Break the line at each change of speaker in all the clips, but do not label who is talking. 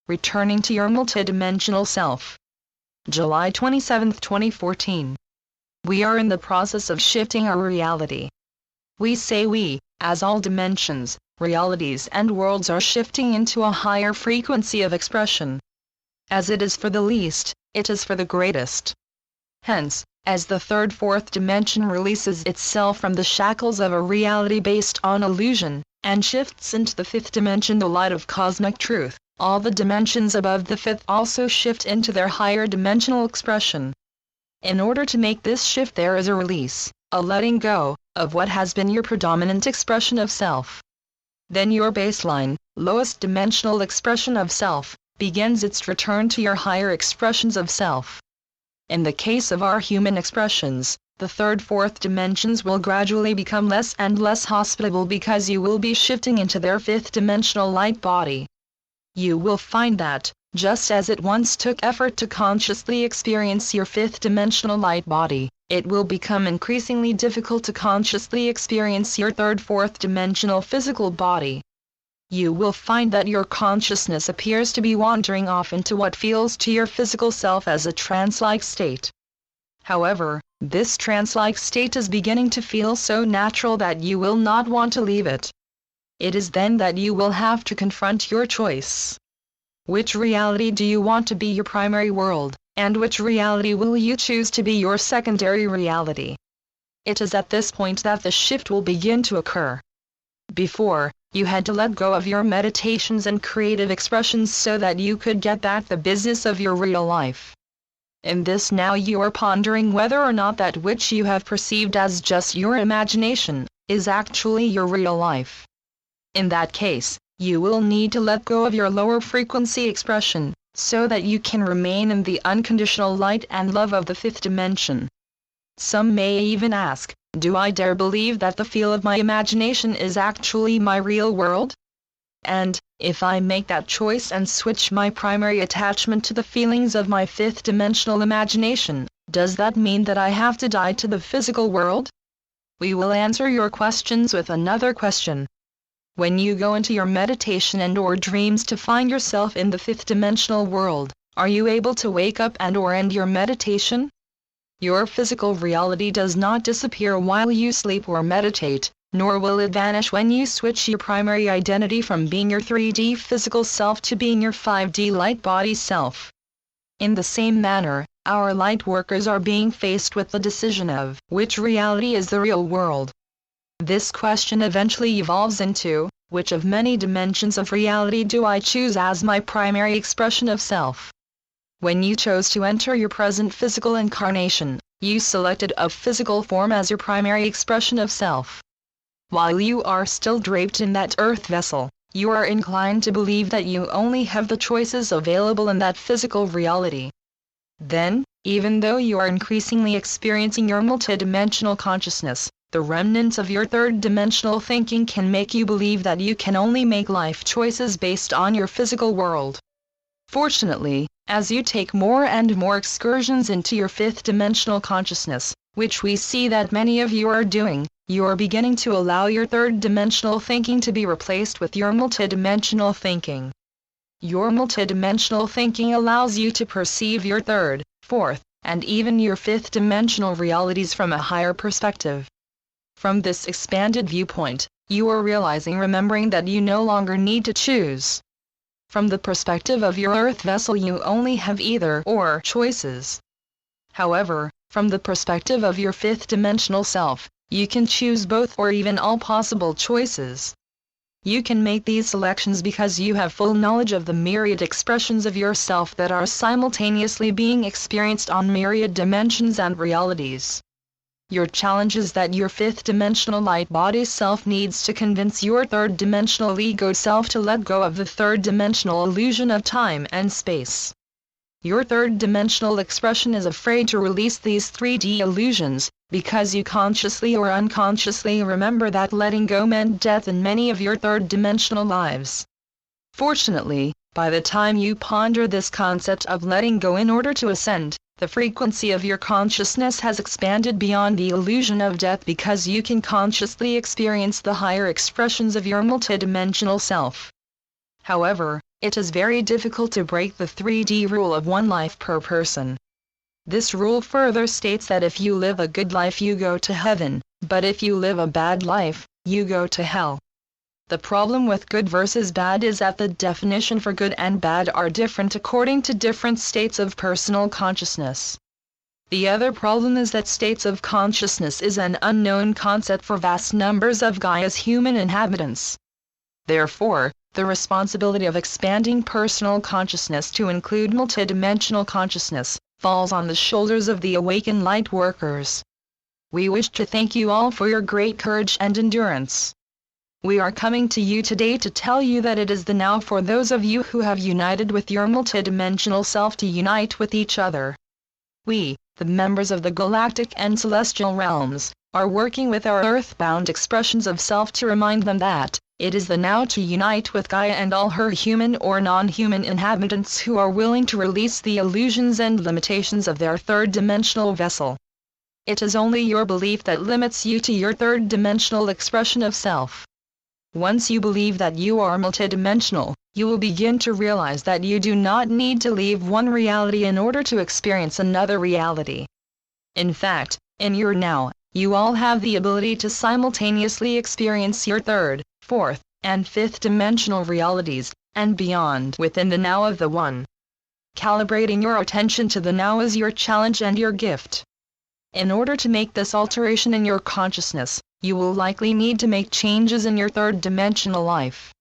Returning to your multidimensional self. July 27, 2014. We are in the process of shifting our reality. We say we, as all dimensions, realities and worlds are shifting into a higher frequency of expression. As it is for the least, it is for the greatest. Hence, as the third fourth dimension releases itself from the shackles of a reality based on illusion, and shifts into the fifth dimension, the light of cosmic truth, all the dimensions above the fifth also shift into their higher dimensional expression. In order to make this shift, there is a release, a letting go, of what has been your predominant expression of self. Then your baseline, lowest dimensional expression of self, begins its return to your higher expressions of self. In the case of our human expressions, the third fourth dimensions will gradually become less and less hospitable because you will be shifting into their fifth dimensional light body. You will find that, just as it once took effort to consciously experience your fifth dimensional light body, it will become increasingly difficult to consciously experience your third fourth dimensional physical body. You will find that your consciousness appears to be wandering off into what feels to your physical self as a trance-like state. However, this trance-like state is beginning to feel so natural that you will not want to leave it. It is then that you will have to confront your choice. Which reality do you want to be your primary world, and which reality will you choose to be your secondary reality? It is at this point that the shift will begin to occur. Before, you had to let go of your meditations and creative expressions so that you could get back the business of your real life. In this now you are pondering whether or not that which you have perceived as just your imagination, is actually your real life. In that case, you will need to let go of your lower frequency expression, so that you can remain in the unconditional light and love of the fifth dimension. Some may even ask, do I dare believe that the feel of my imagination is actually my real world? And, if I make that choice and switch my primary attachment to the feelings of my fifth dimensional imagination, does that mean that I have to die to the physical world? We will answer your questions with another question. When you go into your meditation and/or dreams to find yourself in the fifth dimensional world, are you able to wake up and/or end your meditation? Your physical reality does not disappear while you sleep or meditate, nor will it vanish when you switch your primary identity from being your 3D physical self to being your 5D light body self. In the same manner, our light workers are being faced with the decision of which reality is the real world. This question eventually evolves into, which of many dimensions of reality do I choose as my primary expression of self? When you chose to enter your present physical incarnation, you selected a physical form as your primary expression of self. While you are still draped in that earth vessel, you are inclined to believe that you only have the choices available in that physical reality. Then, even though you are increasingly experiencing your multidimensional consciousness, the remnants of your third dimensional thinking can make you believe that you can only make life choices based on your physical world. Fortunately, as you take more and more excursions into your fifth dimensional consciousness, which we see that many of you are doing, you are beginning to allow your third dimensional thinking to be replaced with your multidimensional thinking. Your multidimensional thinking allows you to perceive your third, fourth, and even your fifth dimensional realities from a higher perspective. From this expanded viewpoint, you are remembering that you no longer need to choose. From the perspective of your earth vessel, you only have either or choices. However, from the perspective of your fifth dimensional self, you can choose both or even all possible choices. You can make these selections because you have full knowledge of the myriad expressions of yourself that are simultaneously being experienced on myriad dimensions and realities. Your challenge is that your fifth dimensional light body self needs to convince your third dimensional ego self to let go of the third dimensional illusion of time and space. Your third dimensional expression is afraid to release these 3D illusions, because you consciously or unconsciously remember that letting go meant death in many of your third dimensional lives. Fortunately, by the time you ponder this concept of letting go in order to ascend, the frequency of your consciousness has expanded beyond the illusion of death because you can consciously experience the higher expressions of your multidimensional self. However, It is very difficult to break the 3D rule of one life per person. This rule further states that if you live a good life you go to heaven, but if you live a bad life, you go to hell. The problem with good versus bad is that the definition for good and bad are different according to different states of personal consciousness. The other problem is that states of consciousness is an unknown concept for vast numbers of Gaia's human inhabitants. Therefore, the responsibility of expanding personal consciousness to include multidimensional consciousness falls on the shoulders of the awakened light workers. We wish to thank you all for your great courage and endurance. We are coming to you today to tell you that it is the now for those of you who have united with your multidimensional self to unite with each other. We, the members of the galactic and celestial realms, are working with our earthbound expressions of self to remind them that it is the now to unite with Gaia and all her human or non-human inhabitants who are willing to release the illusions and limitations of their third-dimensional vessel. It is only your belief that limits you to your third-dimensional expression of self. Once you believe that you are multidimensional, you will begin to realize that you do not need to leave one reality in order to experience another reality. In fact, in your now, you all have the ability to simultaneously experience your third, fourth, and fifth dimensional realities, and beyond within the now of the One. Calibrating your attention to the now is your challenge and your gift. In order to make this alteration in your consciousness, you will likely need to make changes in your third-dimensional life.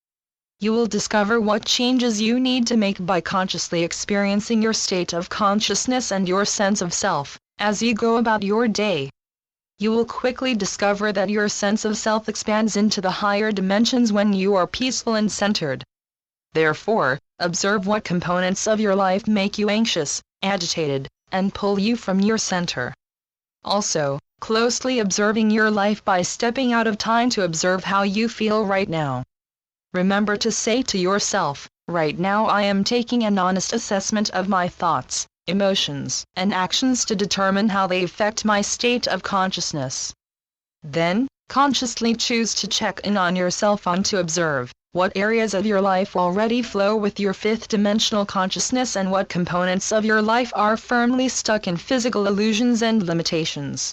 You will discover what changes you need to make by consciously experiencing your state of consciousness and your sense of self, as you go about your day. You will quickly discover that your sense of self expands into the higher dimensions when you are peaceful and centered. Therefore, observe what components of your life make you anxious, agitated, and pull you from your center. Also, closely observing your life by stepping out of time to observe how you feel right now. Remember to say to yourself, right now I am taking an honest assessment of my thoughts, emotions, and actions to determine how they affect my state of consciousness. Then, consciously choose to check in on yourself on to observe what areas of your life already flow with your fifth-dimensional consciousness and what components of your life are firmly stuck in physical illusions and limitations.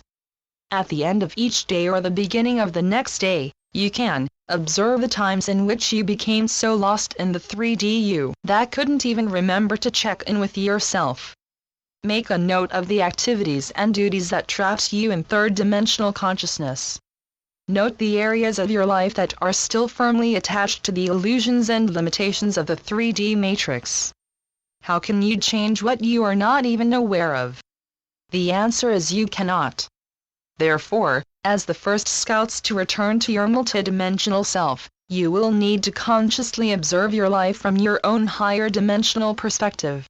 At the end of each day or the beginning of the next day, you can observe the times in which you became so lost in the 3D you that couldn't even remember to check in with yourself. Make a note of the activities and duties that trapped you in third-dimensional consciousness. Note the areas of your life that are still firmly attached to the illusions and limitations of the 3D matrix. How can you change what you are not even aware of? The answer is you cannot. Therefore, as the first scouts to return to your multidimensional self, you will need to consciously observe your life from your own higher dimensional perspective.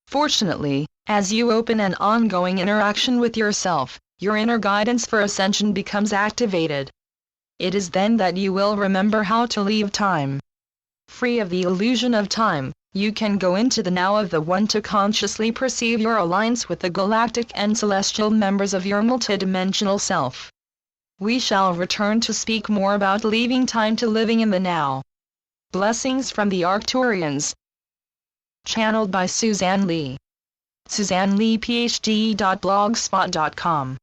Fortunately, as you open an ongoing interaction with yourself, your inner guidance for ascension becomes activated. It is then that you will remember how to leave time. Free of the illusion of time, you can go into the now of the One to consciously perceive your alliance with the galactic and celestial members of your multidimensional self. We shall return to speak more about leaving time to living in the now. Blessings from the Arcturians. Channeled by Suzanne Lee. SuzanneLeePhD.blogspot.com